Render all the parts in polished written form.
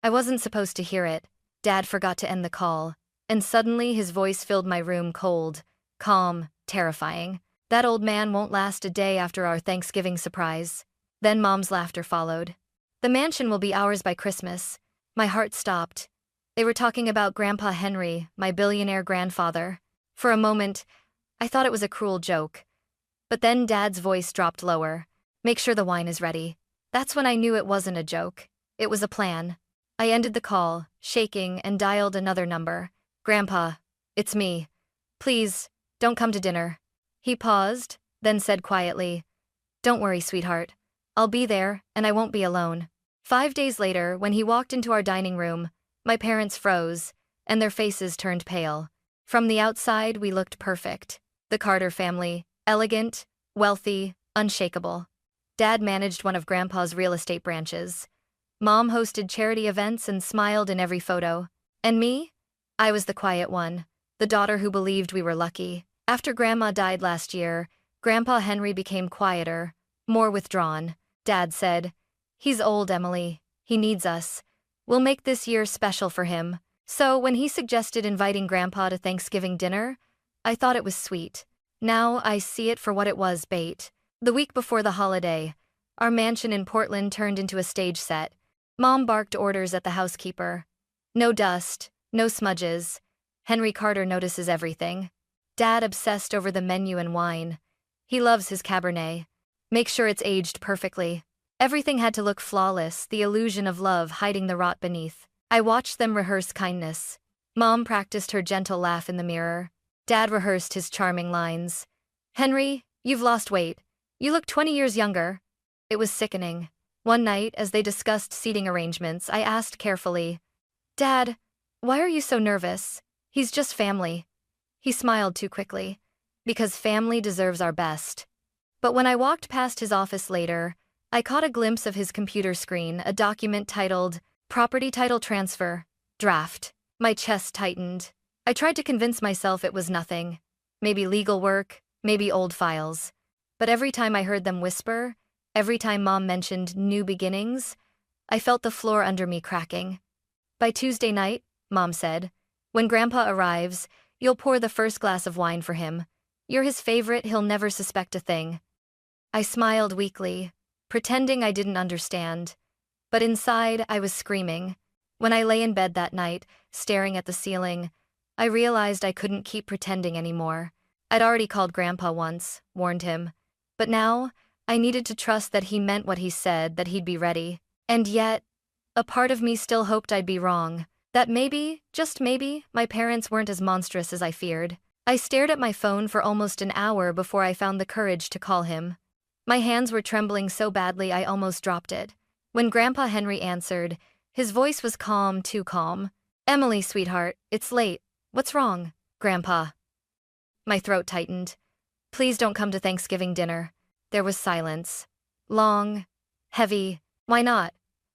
I wasn't supposed to hear it. Dad forgot to end the call, and suddenly his voice filled my room cold, calm, terrifying. That old man won't last a day after our Thanksgiving surprise. Then Mom's laughter followed. The mansion will be ours by Christmas. My heart stopped. They were talking about Grandpa Henry, my billionaire grandfather. For a moment, I thought it was a cruel joke. But then Dad's voice dropped lower. Make sure the wine is ready. That's when I knew it wasn't a joke. It was a plan. I ended the call, shaking, and dialed another number. Grandpa, it's me. Please, don't come to dinner. He paused, then said quietly, Don't worry, sweetheart. I'll be there, and I won't be alone. 5 days later, when he walked into our dining room, my parents froze, and their faces turned pale. From the outside, we looked perfect. The Carter family, elegant, wealthy, unshakable. Dad managed one of Grandpa's real estate branches. Mom hosted charity events and smiled in every photo. And me? I was the quiet one, the daughter who believed we were lucky. After Grandma died last year, Grandpa Henry became quieter, more withdrawn. Dad said, He's old, Emily. He needs us. We'll make this year special for him. So when he suggested inviting Grandpa to Thanksgiving dinner, I thought it was sweet. Now I see it for what it was, bait. The week before the holiday, our mansion in Portland turned into a stage set. Mom barked orders at the housekeeper. No dust, no smudges. Henry Carter notices everything. Dad obsessed over the menu and wine. He loves his Cabernet. Make sure it's aged perfectly. Everything had to look flawless, the illusion of love hiding the rot beneath. I watched them rehearse kindness. Mom practiced her gentle laugh in the mirror. Dad rehearsed his charming lines. Henry, you've lost weight. You look 20 years younger. It was sickening. One night, as they discussed seating arrangements, I asked carefully, Dad, why are you so nervous? He's just family. He smiled too quickly. Because family deserves our best. But when I walked past his office later, I caught a glimpse of his computer screen, a document titled, Property Title Transfer, Draft. My chest tightened. I tried to convince myself it was nothing. Maybe legal work, maybe old files. But every time I heard them whisper, every time Mom mentioned new beginnings, I felt the floor under me cracking. By Tuesday night, Mom said, when Grandpa arrives, you'll pour the first glass of wine for him. You're his favorite, he'll never suspect a thing. I smiled weakly, pretending I didn't understand. But inside, I was screaming. When I lay in bed that night, staring at the ceiling, I realized I couldn't keep pretending anymore. I'd already called Grandpa once, warned him. But now, I needed to trust that he meant what he said, that he'd be ready. And yet, a part of me still hoped I'd be wrong. That maybe, just maybe, my parents weren't as monstrous as I feared. I stared at my phone for almost an hour before I found the courage to call him. My hands were trembling so badly I almost dropped it. When Grandpa Henry answered, his voice was calm, too calm. Emily, sweetheart, it's late. What's wrong? Grandpa. My throat tightened. Please don't come to Thanksgiving dinner. There was silence. Long, heavy. Why not?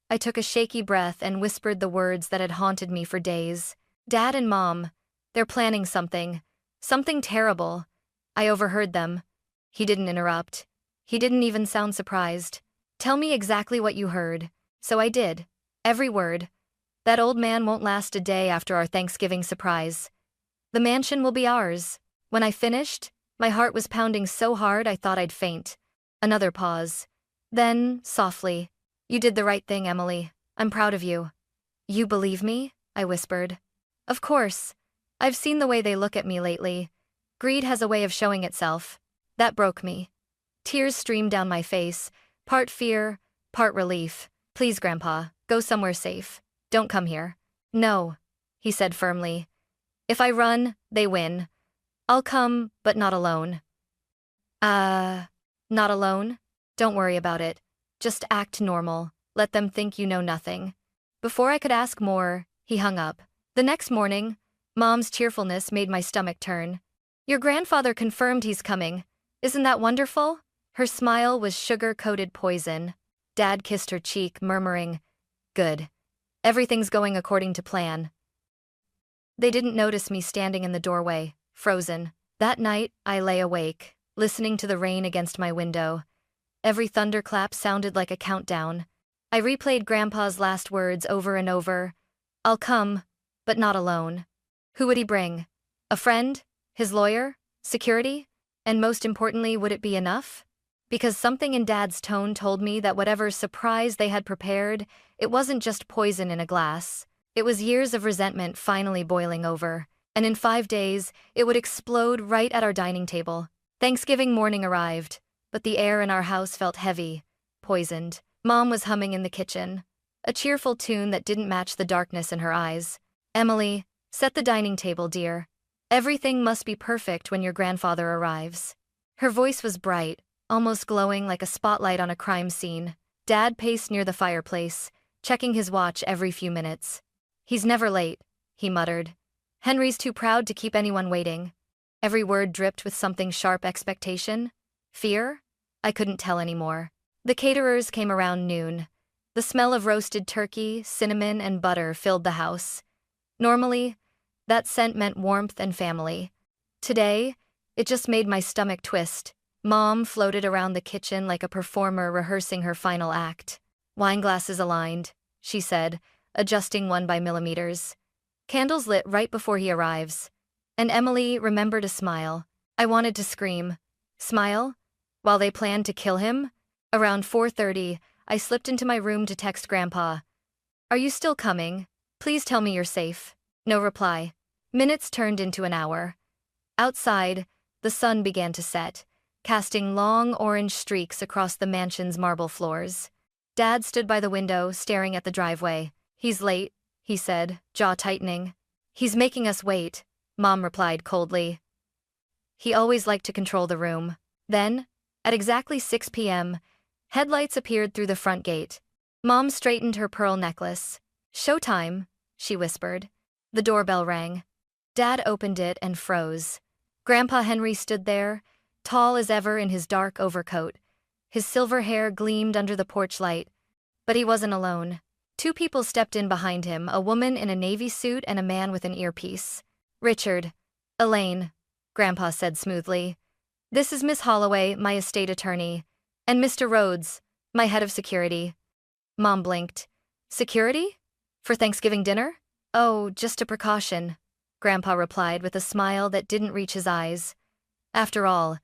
I took a shaky breath and whispered the words that had haunted me for days. Dad and Mom, they're planning something. Something terrible. I overheard them. He didn't interrupt. He didn't even sound surprised. Tell me exactly what you heard. So I did. Every word. That old man won't last a day after our Thanksgiving surprise. The mansion will be ours. When I finished, my heart was pounding so hard I thought I'd faint. Another pause. Then, softly, You did the right thing, Emily. I'm proud of you. You believe me? I whispered. Of course. I've seen the way they look at me lately. Greed has a way of showing itself. That broke me. Tears streamed down my face, part fear, part relief. Please, Grandpa, go somewhere safe. Don't come here. No, he said firmly. If I run, they win. I'll come, but not alone. Not alone? Don't worry about it. Just act normal. Let them think you know nothing. Before I could ask more, he hung up. The next morning, Mom's cheerfulness made my stomach turn. Your grandfather confirmed he's coming. Isn't that wonderful? Her smile was sugar-coated poison. Dad kissed her cheek, murmuring, Good. Everything's going according to plan. They didn't notice me standing in the doorway, frozen. That night, I lay awake, listening to the rain against my window. Every thunderclap sounded like a countdown. I replayed Grandpa's last words over and over. I'll come, but not alone. Who would he bring? A friend? His lawyer? Security? And most importantly, would it be enough? Because something in Dad's tone told me that whatever surprise they had prepared, it wasn't just poison in a glass. It was years of resentment finally boiling over, and in 5 days, it would explode right at our dining table. Thanksgiving morning arrived, but the air in our house felt heavy, poisoned. Mom was humming in the kitchen, a cheerful tune that didn't match the darkness in her eyes. Emily, set the dining table, dear. Everything must be perfect when your grandfather arrives. Her voice was bright, almost glowing like a spotlight on a crime scene. Dad paced near the fireplace, checking his watch every few minutes. He's never late, he muttered. Henry's too proud to keep anyone waiting. Every word dripped with something sharp expectation. Fear? I couldn't tell anymore. The caterers came around noon. The smell of roasted turkey, cinnamon, and butter filled the house. Normally, that scent meant warmth and family. Today, it just made my stomach twist. Mom floated around the kitchen like a performer rehearsing her final act. Wine glasses aligned, she said, adjusting one by millimeters. Candles lit right before he arrives. And Emily remembered a smile. I wanted to scream. Smile? While they planned to kill him? Around 4:30, I slipped into my room to text Grandpa. Are you still coming? Please tell me you're safe. No reply. Minutes turned into an hour. Outside, the sun began to set, casting long orange streaks across the mansion's marble floors. Dad stood by the window, staring at the driveway. He's late, he said, jaw tightening. He's making us wait, Mom replied coldly. He always liked to control the room. Then, at exactly 6 p.m., headlights appeared through the front gate. Mom straightened her pearl necklace. Showtime, she whispered. The doorbell rang. Dad opened it and froze. Grandpa Henry stood there, tall as ever in his dark overcoat. His silver hair gleamed under the porch light. But he wasn't alone. 2 people stepped in behind him, a woman in a navy suit and a man with an earpiece. Richard. Elaine, Grandpa said smoothly. This is Miss Holloway, my estate attorney. And Mr. Rhodes, my head of security. Mom blinked. Security? For Thanksgiving dinner? Oh, just a precaution, Grandpa replied with a smile that didn't reach his eyes. After all,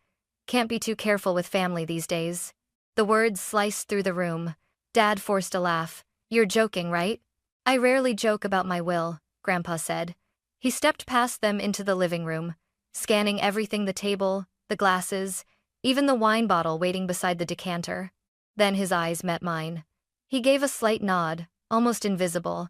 can't be too careful with family these days. The words sliced through the room. Dad forced a laugh. You're joking, right? I rarely joke about my will, Grandpa said. He stepped past them into the living room, scanning everything: the table, the glasses, even the wine bottle waiting beside the decanter. Then his eyes met mine. He gave a slight nod, almost invisible,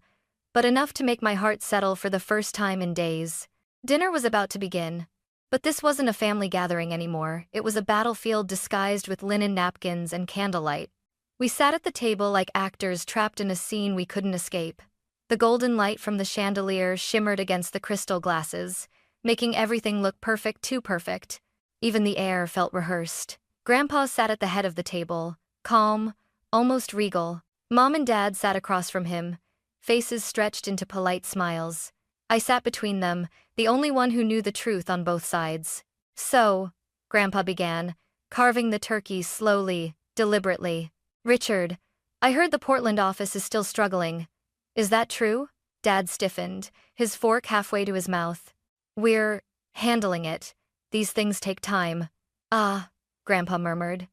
but enough to make my heart settle for the first time in days. Dinner was about to begin. But this wasn't a family gathering anymore. It was a battlefield disguised with linen napkins and candlelight. We sat at the table like actors trapped in a scene we couldn't escape. The golden light from the chandelier shimmered against the crystal glasses, making everything look perfect, too perfect. Even the air felt rehearsed. Grandpa sat at the head of the table, calm, almost regal. Mom and Dad sat across from him, faces stretched into polite smiles. I sat between them, the only one who knew the truth on both sides. So, Grandpa began, carving the turkey slowly, deliberately. Richard, I heard the Portland office is still struggling. Is that true? Dad stiffened, his fork halfway to his mouth. We're handling it. These things take time. Ah, Grandpa murmured.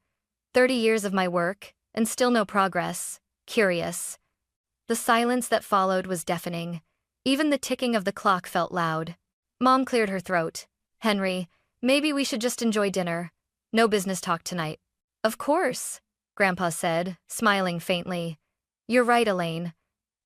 30 years of my work, and still no progress. Curious. The silence that followed was deafening. Even the ticking of the clock felt loud. Mom cleared her throat. Henry, maybe we should just enjoy dinner. No business talk tonight. Of course, Grandpa said, smiling faintly. You're right, Elaine.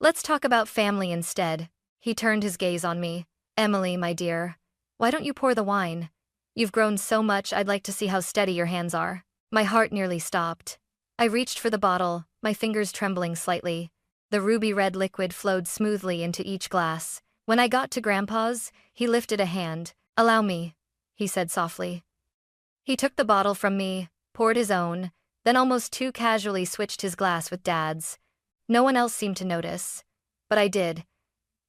Let's talk about family instead. He turned his gaze on me. Emily, my dear, why don't you pour the wine? You've grown so much, I'd like to see how steady your hands are. My heart nearly stopped. I reached for the bottle, my fingers trembling slightly. The ruby-red liquid flowed smoothly into each glass. When I got to Grandpa's, he lifted a hand. Allow me, he said softly. He took the bottle from me, poured his own, then almost too casually switched his glass with Dad's. No one else seemed to notice. But I did.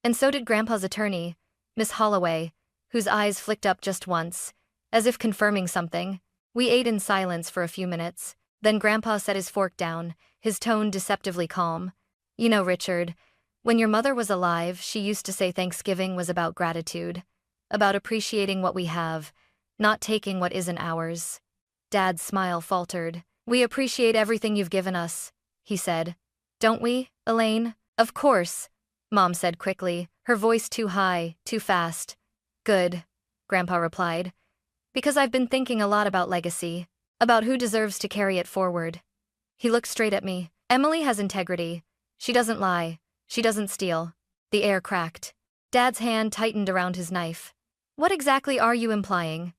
And so did Grandpa's attorney, Miss Holloway, whose eyes flicked up just once, as if confirming something. We ate in silence for a few minutes. Then Grandpa set his fork down, his tone deceptively calm. You know, Richard, when your mother was alive, she used to say Thanksgiving was about gratitude, about appreciating what we have, not taking what isn't ours. Dad's smile faltered. We appreciate everything you've given us, he said. Don't we, Elaine? Of course, Mom said quickly, her voice too high, too fast. Good, Grandpa replied. Because I've been thinking a lot about legacy, about who deserves to carry it forward. He looked straight at me. Emily has integrity. She doesn't lie. She doesn't steal. The air cracked. Dad's hand tightened around his knife. What exactly are you implying?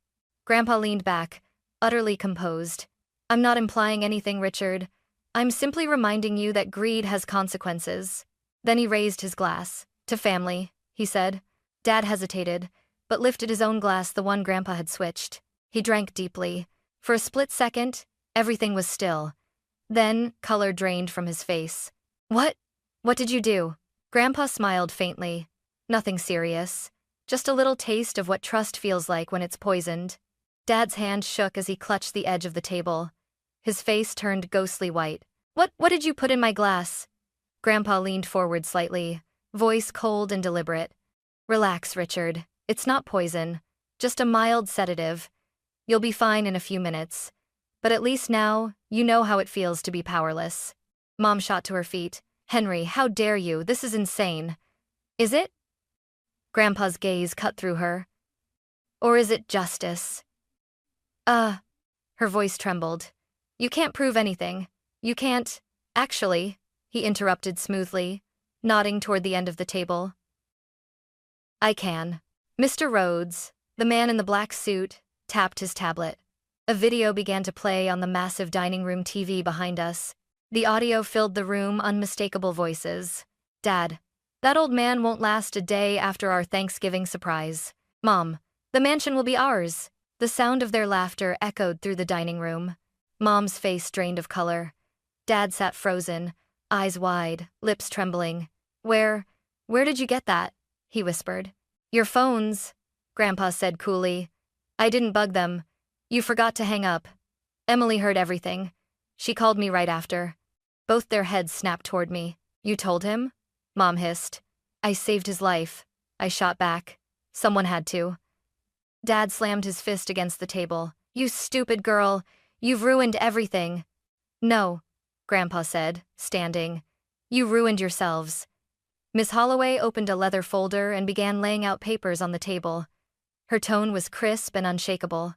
Grandpa leaned back, utterly composed. I'm not implying anything, Richard. I'm simply reminding you that greed has consequences. Then he raised his glass. To family, he said. Dad hesitated, but lifted his own glass, the one Grandpa had switched. He drank deeply. For a split second, everything was still. Then, color drained from his face. What? What did you do? Grandpa smiled faintly. Nothing serious. Just a little taste of what trust feels like when it's poisoned. Dad's hand shook as he clutched the edge of the table. His face turned ghostly white. What did you put in my glass? Grandpa leaned forward slightly, voice cold and deliberate. Relax, Richard. It's not poison. Just a mild sedative. You'll be fine in a few minutes. But at least now, you know how it feels to be powerless. Mom shot to her feet. Henry, how dare you? This is insane. Is it? Grandpa's gaze cut through her. Or is it justice? Her voice trembled. You can't prove anything. You can't. Actually, he interrupted smoothly, nodding toward the end of the table. I can. Mr. Rhodes, the man in the black suit, tapped his tablet. A video began to play on the massive dining room TV behind us. The audio filled the room, unmistakable voices. Dad, that old man won't last a day after our Thanksgiving surprise. Mom, the mansion will be ours. The sound of their laughter echoed through the dining room. Mom's face drained of color. Dad sat frozen, eyes wide, lips trembling. Where did you get that? He whispered. Your phones, Grandpa said coolly. I didn't bug them. You forgot to hang up. Emily heard everything. She called me right after. Both their heads snapped toward me. You told him? Mom hissed. I saved his life. I shot back. Someone had to. Dad slammed his fist against the table. You stupid girl. You've ruined everything. No, Grandpa said, standing. You ruined yourselves. Miss Holloway opened a leather folder and began laying out papers on the table. Her tone was crisp and unshakable.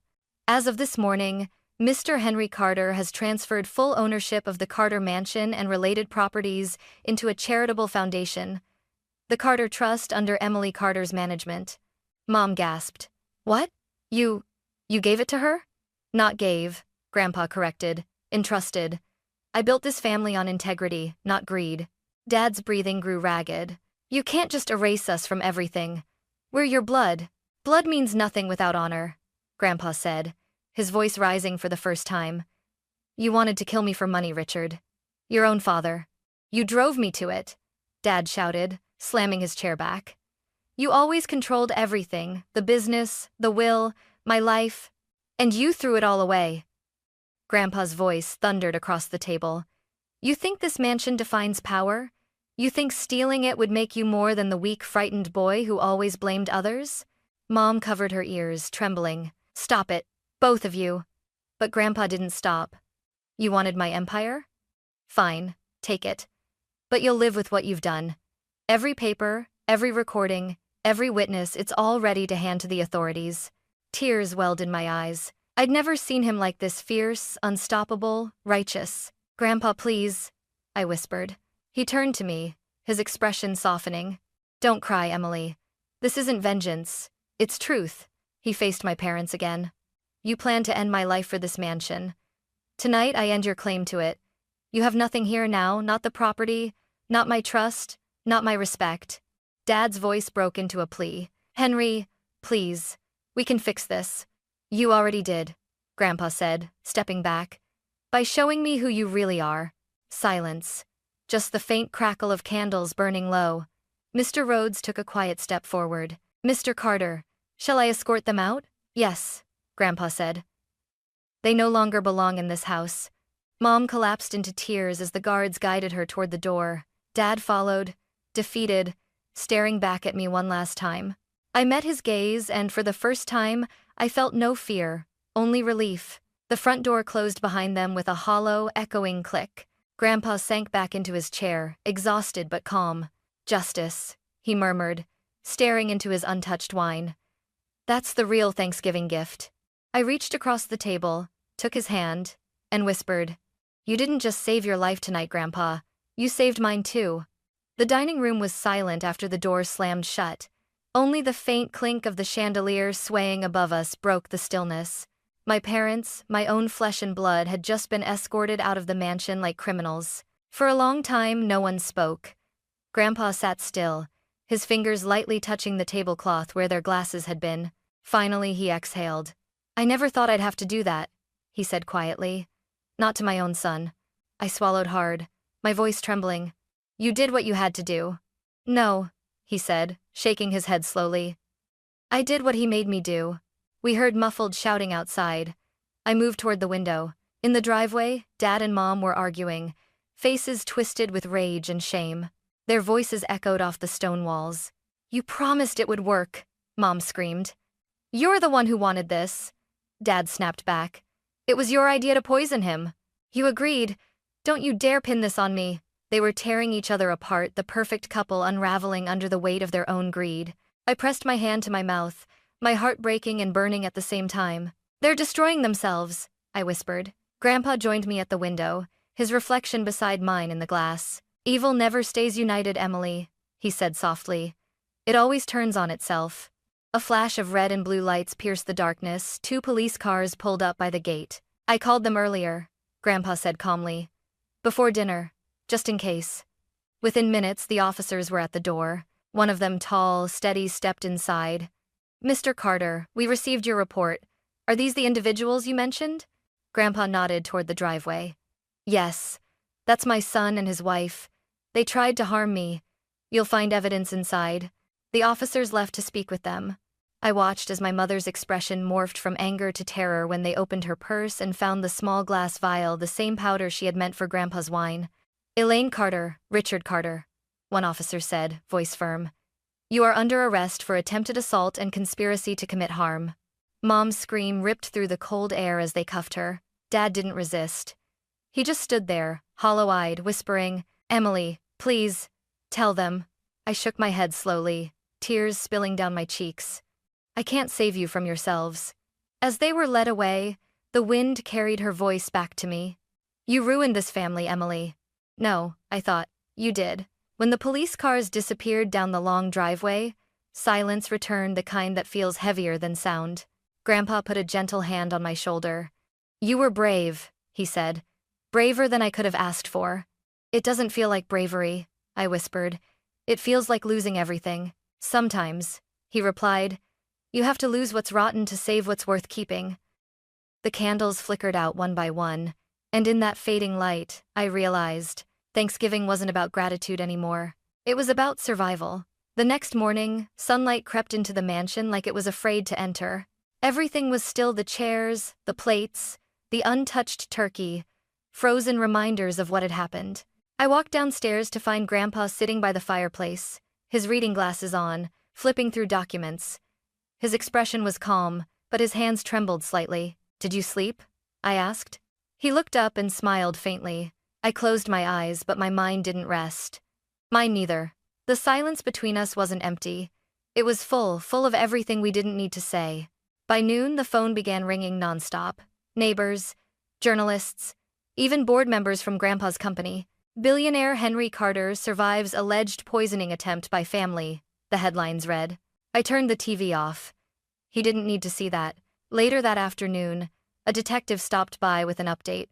As of this morning, Mr. Henry Carter has transferred full ownership of the Carter Mansion and related properties into a charitable foundation, the Carter Trust, under Emily Carter's management. Mom gasped. What? You gave it to her? Not gave, Grandpa corrected. Entrusted. I built this family on integrity, not greed. Dad's breathing grew ragged. You can't just erase us from everything. We're your blood. Blood means nothing without honor, Grandpa said, his voice rising for the first time. You wanted to kill me for money, Richard. Your own father. You drove me to it, Dad shouted, slamming his chair back. You always controlled everything, the business, the will, my life, and you threw it all away. Grandpa's voice thundered across the table. You think this mansion defines power? You think stealing it would make you more than the weak, frightened boy who always blamed others? Mom covered her ears, trembling. Stop it, both of you. But Grandpa didn't stop. You wanted my empire? Fine, take it. But you'll live with what you've done. Every paper, every recording, every witness, it's all ready to hand to the authorities. Tears welled in my eyes. I'd never seen him like this, fierce, unstoppable, righteous. Grandpa, please, I whispered. He turned to me, his expression softening. Don't cry, Emily. This isn't vengeance. It's truth. He faced my parents again. You plan to end my life for this mansion. Tonight I end your claim to it. You have nothing here now, not the property, not my trust, not my respect. Dad's voice broke into a plea. Henry, please. We can fix this. You already did, Grandpa said, stepping back. By showing me who you really are. Silence. Just the faint crackle of candles burning low. Mr. Rhodes took a quiet step forward. Mr. Carter, shall I escort them out? Yes, Grandpa said. They no longer belong in this house. Mom collapsed into tears as the guards guided her toward the door. Dad followed, defeated, staring back at me one last time. I met his gaze, and for the first time, I felt no fear, only relief. The front door closed behind them with a hollow, echoing click. Grandpa sank back into his chair, exhausted but calm. "Justice," he murmured, staring into his untouched wine. "That's the real Thanksgiving gift." I reached across the table, took his hand, and whispered, "You didn't just save your life tonight, Grandpa. You saved mine too." The dining room was silent after the door slammed shut. Only the faint clink of the chandelier swaying above us broke the stillness. My parents, my own flesh and blood, had just been escorted out of the mansion like criminals. For a long time, no one spoke. Grandpa sat still, his fingers lightly touching the tablecloth where their glasses had been. Finally, he exhaled. "I never thought I'd have to do that," he said quietly. "Not to my own son." I swallowed hard, my voice trembling. "You did what you had to do." "No," he said, shaking his head slowly. "I did what he made me do." We heard muffled shouting outside. I moved toward the window. In the driveway, Dad and Mom were arguing, faces twisted with rage and shame. Their voices echoed off the stone walls. "You promised it would work," Mom screamed. "You're the one who wanted this," Dad snapped back. "It was your idea to poison him. You agreed. Don't you dare pin this on me." They were tearing each other apart, the perfect couple unraveling under the weight of their own greed. I pressed my hand to my mouth, my heart breaking and burning at the same time. "They're destroying themselves," I whispered. Grandpa joined me at the window, his reflection beside mine in the glass. "Evil never stays united, Emily," he said softly. "It always turns on itself." A flash of red and blue lights pierced the darkness. 2 police cars pulled up by the gate. "I called them earlier," Grandpa said calmly. "Before dinner, just in case." Within minutes, the officers were at the door. One of them, tall, steady, stepped inside. "Mr. Carter, we received your report. Are these the individuals you mentioned?" Grandpa nodded toward the driveway. "Yes, that's my son and his wife. They tried to harm me. You'll find evidence inside." The officers left to speak with them. I watched as my mother's expression morphed from anger to terror when they opened her purse and found the small glass vial, the same powder she had meant for Grandpa's wine. "Elaine Carter, Richard Carter," one officer said, voice firm. "You are under arrest for attempted assault and conspiracy to commit harm." Mom's scream ripped through the cold air as they cuffed her. Dad didn't resist. He just stood there, hollow-eyed, whispering, "Emily, please, tell them." I shook my head slowly, tears spilling down my cheeks. "I can't save you from yourselves." As they were led away, the wind carried her voice back to me. "You ruined this family, Emily." "No," I thought, "you did." When the police cars disappeared down the long driveway, silence returned, the kind that feels heavier than sound. Grandpa put a gentle hand on my shoulder. "You were brave," he said. "Braver than I could have asked for." "It doesn't feel like bravery," I whispered. "It feels like losing everything." "Sometimes," he replied. "You have to lose what's rotten to save what's worth keeping." The candles flickered out one by one, and in that fading light, I realized Thanksgiving wasn't about gratitude anymore. It was about survival. The next morning, sunlight crept into the mansion like it was afraid to enter. Everything was still: the chairs, the plates, the untouched turkey, frozen reminders of what had happened. I walked downstairs to find Grandpa sitting by the fireplace, his reading glasses on, flipping through documents. His expression was calm, but his hands trembled slightly. "Did you sleep?" I asked. He looked up and smiled faintly. I closed my eyes, but my mind didn't rest. Mine neither. The silence between us wasn't empty. It was full of everything we didn't need to say. By noon, the phone began ringing nonstop. Neighbors, journalists, even board members from Grandpa's company. "Billionaire Henry Carter survives alleged poisoning attempt by family," the headlines read. I turned the TV off. He didn't need to see that. Later that afternoon, a detective stopped by with an update.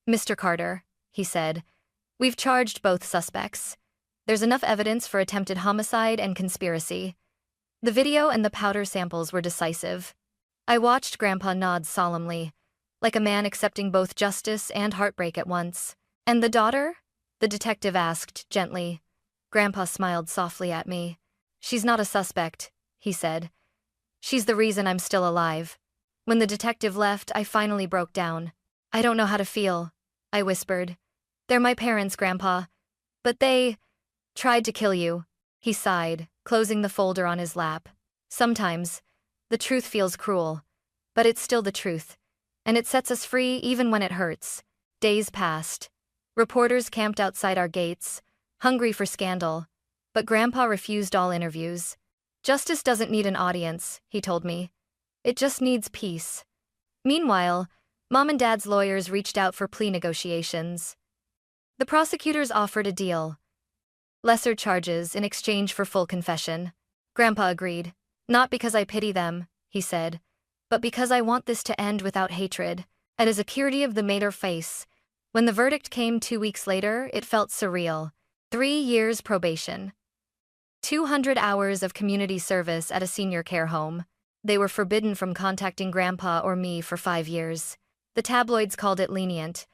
"Mr. Carter," he said, "we've charged both suspects. There's enough evidence for attempted homicide and conspiracy." The video and the powder samples were decisive. I watched Grandpa nod solemnly, like a man accepting both justice and heartbreak at once. "And the daughter?" the detective asked gently. Grandpa smiled softly at me. "She's not a suspect," he said. "She's the reason I'm still alive." When the detective left, I finally broke down. "I don't know how to feel," I whispered. They're my parents, Grandpa. But they tried to kill you. He sighed, closing the folder on his lap. Sometimes, the truth feels cruel, but it's still the truth, and it sets us free even when it hurts. Days passed. Reporters camped outside our gates, hungry for scandal, but Grandpa refused all interviews. Justice doesn't need an audience, he told me. It just needs peace. Meanwhile, Mom and Dad's lawyers reached out for plea negotiations. The prosecutors offered a deal. Lesser charges in exchange for full confession. Grandpa agreed. Not because I pity them, he said, but because I want this to end without hatred. At his acuity of the mater face. When the verdict came 2 weeks later, it felt surreal. 3 years probation. 200 hours of community service at a senior care home. They were forbidden from contacting Grandpa or me for 5 years. The tabloids called it lenient,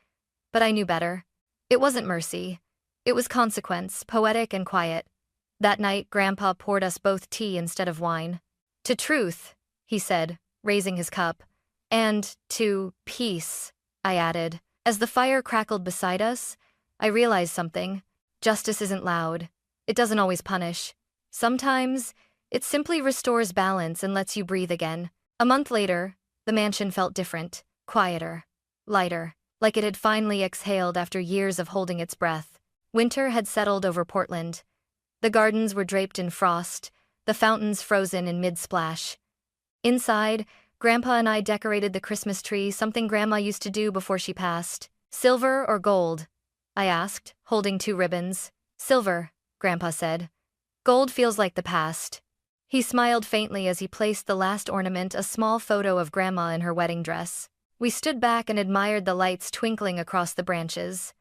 but I knew better. It wasn't mercy. It was consequence, poetic and quiet. That night, Grandpa poured us both tea instead of wine. To truth, he said, raising his cup. And to peace, I added. As the fire crackled beside us, I realized something. Justice isn't loud. It doesn't always punish. Sometimes, it simply restores balance and lets you breathe again. A month later, the mansion felt different, quieter, lighter, like it had finally exhaled after years of holding its breath. Winter had settled over Portland. The gardens were draped in frost, the fountains frozen in mid-splash. Inside, Grandpa and I decorated the Christmas tree, something Grandma used to do before she passed. Silver or gold? I asked, holding 2 ribbons. Silver, Grandpa said. Gold feels like the past. He smiled faintly as he placed the last ornament, a small photo of Grandma in her wedding dress. We stood back and admired the lights twinkling across the branches.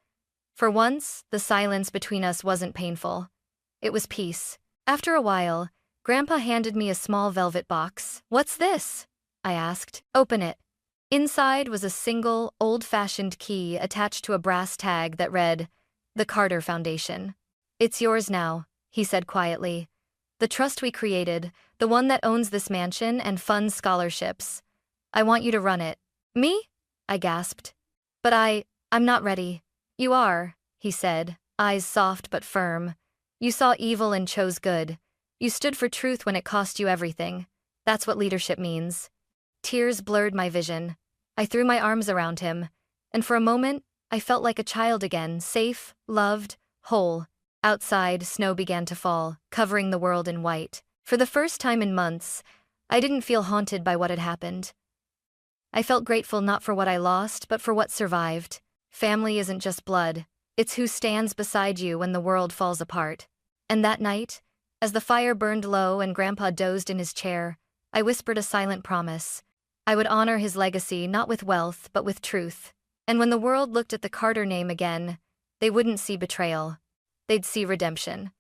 For once, the silence between us wasn't painful. It was peace. After a while, Grandpa handed me a small velvet box. What's this? I asked. Open it. Inside was a single, old-fashioned key attached to a brass tag that read, "The Carter Foundation." It's yours now, he said quietly. The trust we created, the one that owns this mansion and funds scholarships. I want you to run it. Me? I gasped. But I'm not ready. You are, he said, eyes soft but firm. You saw evil and chose good. You stood for truth when it cost you everything. That's what leadership means. Tears blurred my vision. I threw my arms around him, and for a moment, I felt like a child again, safe, loved, whole. Outside, snow began to fall, covering the world in white. For the first time in months, I didn't feel haunted by what had happened. I felt grateful not for what I lost, but for what survived. Family isn't just blood. It's who stands beside you when the world falls apart. And that night, as the fire burned low and Grandpa dozed in his chair, I whispered a silent promise. I would honor his legacy not with wealth, but with truth. And when the world looked at the Carter name again, they wouldn't see betrayal. They'd see redemption.